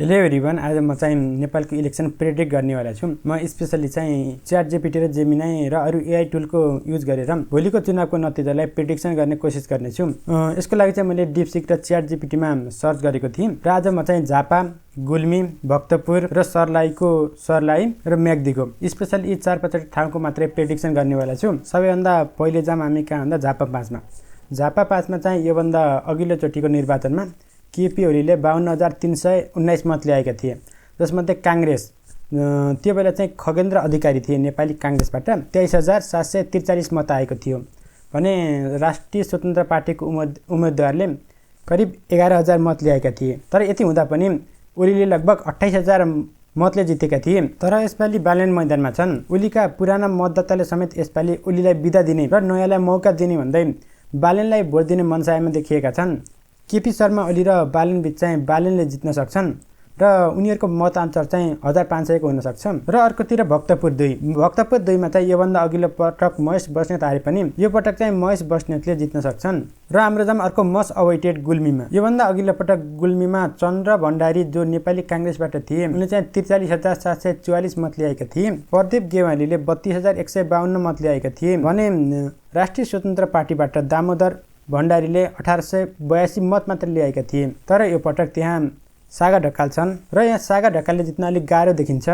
Hello everyone, आज म चाहिँ नेपालको इलेक्सन प्रेडिक्ट गर्नेवाला छु। म स्पेसली चाहिँ च्याट जीपीटी र जेमिनाई र अरू एआई टुलको युज गरेर भोलिको चुनावको नतिजालाई प्रेडिक्सन गर्ने कोसिस गर्नेछु। यसको लागि चाहिँ मैले डिपसिक र च्याट जीपीटीमा सर्च गरेको थिएँ र आज म चाहिँ झापा, गुल्मी, भक्तपुर र सर्लाही र म्याग्दीको स्पेसली यी 4-5 ठाउँको मात्रै प्रेडिक्सन गर्नेवाला छु। सबैभन्दा पहिले जाम हामी कहाँ भन्दा झापा 5 मा। झापा 5 मा चाहिँ योभन्दा अघिल्लो चोटिको निर्वाचनमा केपी ओलीले 52,319 मत ल्याएका थिए, जसमध्ये काङ्ग्रेस त्यो बेला चाहिँ खगेन्द्र अधिकारी थिए नेपाली काङ्ग्रेसबाट 23,743 मत आएको थियो भने राष्ट्रिय स्वतन्त्र पार्टीको उम्मेदवारले करिब 11,000 मत ल्याएका थिए। तर यति हुँदा पनि ओलीले लगभग 28,000 मतले जितेका थिए। तर यसपालि बालेन मैदानमा छन्। ओलीका पुराना मतदाताले समेत यसपालि ओलीलाई बिदा दिने र नयाँलाई मौका दिने भन्दै बालेनलाई भोट दिने मनसायमा देखिएका छन्। केपी शर्मा ओली र बालेन बीच चाहिँ बालेनले जित्न सक्छन् र उनीहरूको मत अन्तर चाहिँ 1,500 को हुन सक्छ। र अर्कोतिर भक्तपुर 2 मा चाहिँ योभन्दा अघिल्लो पटक महेश बस्नेत हारे पनि यो पटक चाहिँ महेश बस्नेतले जित्न सक्छन्। र हाम्रो जाम अर्को मस्ट अवेटेड गुल्मीमा। योभन्दा अघिल्लो पटक गुल्मीमा चन्द्र भण्डारी जो नेपाली काङ्ग्रेसबाट थिए उनले चाहिँ 43,744 मत ल्याएका थिए। प्रदीप गेवालीले 32,152 मत ल्याएका थिए भने राष्ट्रिय स्वतन्त्र पार्टीबाट दामोदर भण्डारीले 1,882 मत मात्र ल्याएका थिए। तर यो पटक त्यहाँ सागा ढकाल छन् र यहाँ सागा ढकालले जित्न अलिक गाह्रो देखिन्छ।